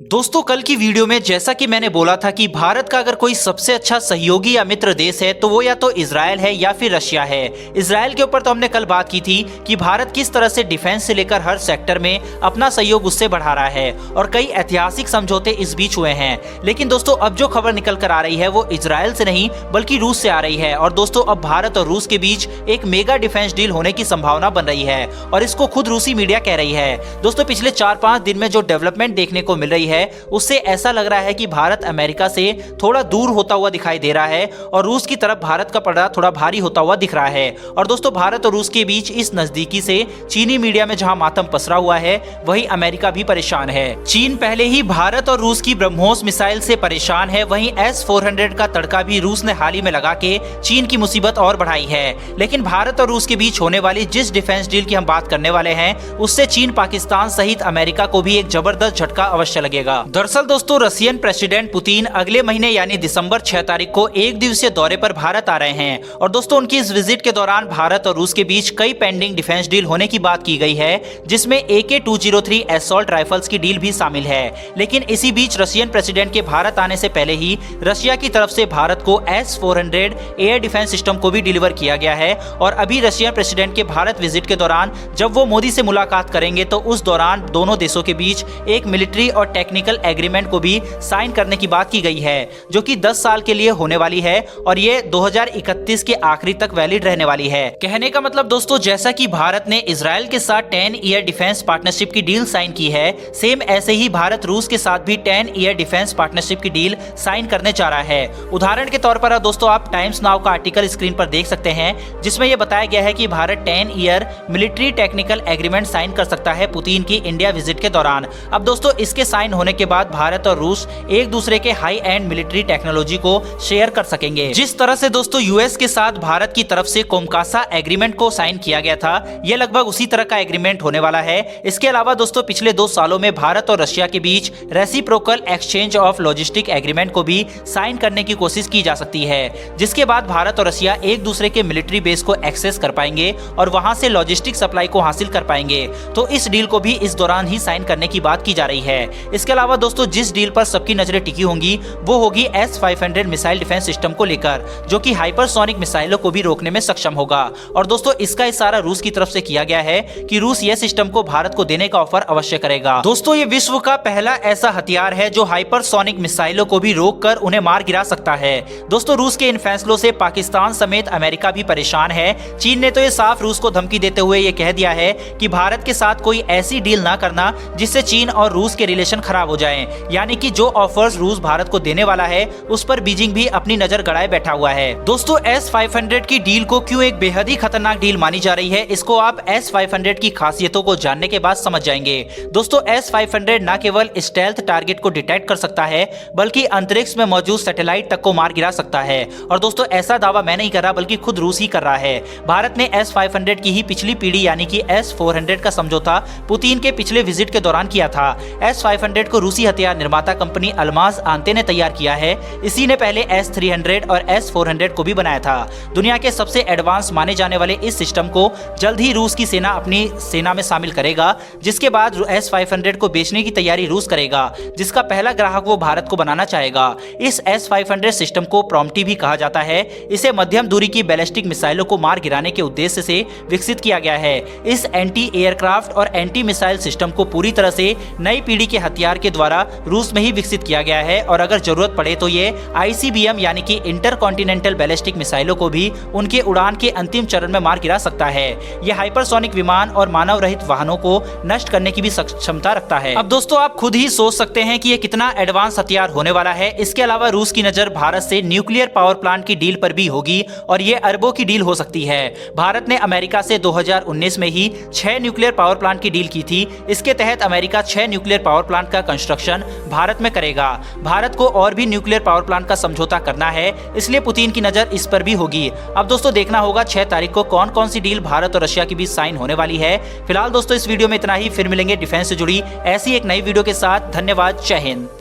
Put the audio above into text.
दोस्तों कल की वीडियो में जैसा कि मैंने बोला था कि भारत का अगर कोई सबसे अच्छा सहयोगी या मित्र देश है तो वो या तो इजराइल है या फिर रशिया है। इजराइल के ऊपर तो हमने कल बात की थी कि भारत किस तरह से डिफेंस से लेकर हर सेक्टर में अपना सहयोग उससे बढ़ा रहा है और कई ऐतिहासिक समझौते इस बीच हुए हैं। लेकिन दोस्तों अब जो खबर निकल कर आ रही है वो इजराइल से नहीं बल्कि रूस से आ रही है। और दोस्तों अब भारत और रूस के बीच एक मेगा डिफेंस डील होने की संभावना बन रही है और इसको खुद रूसी मीडिया कह रही है। दोस्तों पिछले 4-5 दिन में जो डेवलपमेंट देखने को मिल रही है उससे ऐसा लग रहा है कि भारत अमेरिका से थोड़ा दूर होता हुआ दिखाई दे रहा है और रूस की तरफ भारत का पलड़ा थोड़ा भारी होता हुआ दिख रहा है। और दोस्तों भारत और रूस के बीच इस नजदीकी से चीनी मीडिया में जहां मातम पसरा हुआ है वहीं अमेरिका भी परेशान है। चीन पहले ही भारत और रूस की ब्रह्मोस मिसाइल से परेशान है, वहीं S-400 का तड़का भी रूस ने हाल ही में लगा के चीन की मुसीबत और बढ़ाई है। लेकिन भारत और रूस के बीच होने वाली जिस डिफेंस डील की हम बात करने वाले हैं उससे चीन, पाकिस्तान सहित अमेरिका को भी एक जबरदस्त झटका अवश्य लगेगा। दरअसल दोस्तों रशियन प्रेसिडेंट पुतिन अगले महीने यानी दिसंबर 6 तारीख को एक दिवसीय दौरे पर भारत आ रहे हैं और दोस्तों उनकी इस विजिट के दौरान भारत और रूस के बीच कई पेंडिंग डिफेंस डील होने की बात की गई है, जिसमें AK-203 असॉल्ट राइफल्स की डील भी शामिल है। लेकिन इसी बीच रशियन प्रेसिडेंट के भारत आने से पहले ही रशिया की तरफ से भारत को S-400 एयर डिफेंस सिस्टम को भी डिलीवर किया गया है। और अभी रशियन प्रेसिडेंट के भारत विजिट के दौरान जब वो मोदी से मुलाकात करेंगे तो उस दौरान दोनों देशों के बीच एक मिलिट्री और टेक्निकल एग्रीमेंट को भी साइन करने की बात की गई है, जो कि 10 साल के लिए होने वाली है और ये 2031 के आखिरी तक वैलिड रहने वाली है। कहने का मतलब दोस्तों जैसा कि भारत ने इजराइल के साथ 10 ईयर डिफेंस पार्टनरशिप की डील साइन की है, सेम ऐसे ही भारत रूस के साथ भी 10 ईयर डिफेंस पार्टनरशिप की डील साइन करने जा रहा है। उदाहरण के तौर पर दोस्तों आप टाइम्स नाउ का आर्टिकल स्क्रीन पर देख सकते हैं, जिसमें यह बताया गया है कि Bharat 10 year military technical agreement sign कर सकता है पुतिन की इंडिया विजिट के दौरान। अब दोस्तों इसके साइन होने के बाद भारत और रूस एक दूसरे के हाई एंड मिलिट्री टेक्नोलॉजी को शेयर कर सकेंगे। जिस तरह से दोस्तों यूएस के साथ भारत की तरफ से कोमकासा एग्रीमेंट को साइन किया गया था, यह लगभग उसी तरह का एग्रीमेंट होने वाला है। इसके अलावा दोस्तों पिछले 2 सालों में भारत और रशिया के बीच reciprocal exchange of logistic agreement को भी साइन करने की कोशिश की जा सकती है, जिसके बाद भारत और रशिया एक दूसरे के मिलिट्री बेस को एक्सेस कर पाएंगे और वहां से लॉजिस्टिक सप्लाई को हासिल कर पाएंगे। तो इस डील को भी इस दौरान ही साइन करने की बात की जा रही है। इसके अलावा दोस्तों जिस डील पर सबकी नजरें टिकी होंगी वो होगी S-500 मिसाइल डिफेंस सिस्टम को लेकर, जो कि हाइपरसोनिक मिसाइलों को भी रोकने में सक्षम होगा। और दोस्तों इसका इशारा रूस की तरफ से किया गया है कि रूस यह सिस्टम को भारत को देने का ऑफर अवश्य करेगा। दोस्तों ये विश्व का पहला ऐसा हथियार है जो हाइपरसोनिक मिसाइलों को भी रोककर उन्हें मार गिरा सकता है। दोस्तों रूस के इन फैसलों से पाकिस्तान समेत अमेरिका भी परेशान है। चीन ने तो ये साफ रूस को धमकी देते हुए ये कह दिया है कि भारत के साथ कोई ऐसी डील ना करना जिससे चीन और रूस के रिलेशन खराब हो जाएं। यानी कि जो ऑफर्स रूस भारत को देने वाला है उस पर बीजिंग भी अपनी नजर गड़ाए बैठा हुआ है। दोस्तों S-500 की डील को क्यों एक बेहद ही खतरनाक डील मानी जा रही है, इसको आप S-500 की खासियतों को जानने के बाद समझ जाएंगे। दोस्तों S-500 न केवल स्टेल्थ टारगेट को डिटेक्ट कर सकता है बल्कि अंतरिक्ष में मौजूद सैटेलाइट तक को मार गिरा सकता है। और दोस्तों ऐसा दावा मैं नहीं कर रहा बल्कि खुद रूस ही कर रहा है। भारत ने S-500 की ही पिछली पीढ़ी यानी कि S-400 का समझौता पुतिन के पिछले विजिट के दौरान किया था। S-500 को रूसी हथियार निर्माता कंपनी अल्माज आंते ने तैयार किया है। इसी ने पहले S-300 और S-400 को भी बनाया था। दुनिया के सबसे एडवांस माने जाने वाले इस सिस्टम को जल्द ही रूस की सेना अपनी सेना में शामिल करेगा, जिसके बाद S-500 को बेचने की तैयारी रूस करेगा, जिसका पहला ग्राहक वो भारत को बनाना चाहेगा। इस S-500 सिस्टम को प्रॉम्प्टी भी कहा जाता है। इसे मध्यम दूरी की बैलिस्टिक मिसाइलों को मार गिराने के उद्देश्य से विकसित किया गया है। इस एंटी एयरक्राफ्ट और एंटी मिसाइल सिस्टम को पूरी तरह से नई पीढ़ी के हथियार के द्वारा रूस में ही विकसित किया गया है और अगर जरूरत पड़े तो ये ICBM यानी कि इंटरकॉन्टिनेंटल बैलिस्टिक मिसाइलों को भी उनके उड़ान के अंतिम चरण में मार गिरा सकता है। यह हाइपरसोनिक विमान और मानव रहित वाहनों को नष्ट करने की भी क्षमता रखता है। अब दोस्तों आप खुद ही सोच सकते हैं कि ये कितना एडवांस हथियार होने वाला है। इसके अलावा रूस की नजर भारत से न्यूक्लियर पावर प्लांट की डील पर भी होगी और ये अरबों की डील हो सकती है। भारत ने अमेरिका से 2019 में ही 6 न्यूक्लियर पावर प्लांट की डील की थी। इसके तहत अमेरिका 6 न्यूक्लियर पावर प्लांट का कंस्ट्रक्शन भारत में करेगा। भारत को और भी न्यूक्लियर पावर प्लांट का समझौता करना है, इसलिए पुतिन की नजर इस पर भी होगी। अब दोस्तों देखना होगा 6 तारीख को कौन कौन सी डील भारत और रशिया के बीच साइन होने वाली है। फिलहाल दोस्तों इस वीडियो में इतना ही, फिर मिलेंगे डिफेंस से जुड़ी ऐसी एक नई वीडियो के साथ। धन्यवाद, जय हिंद।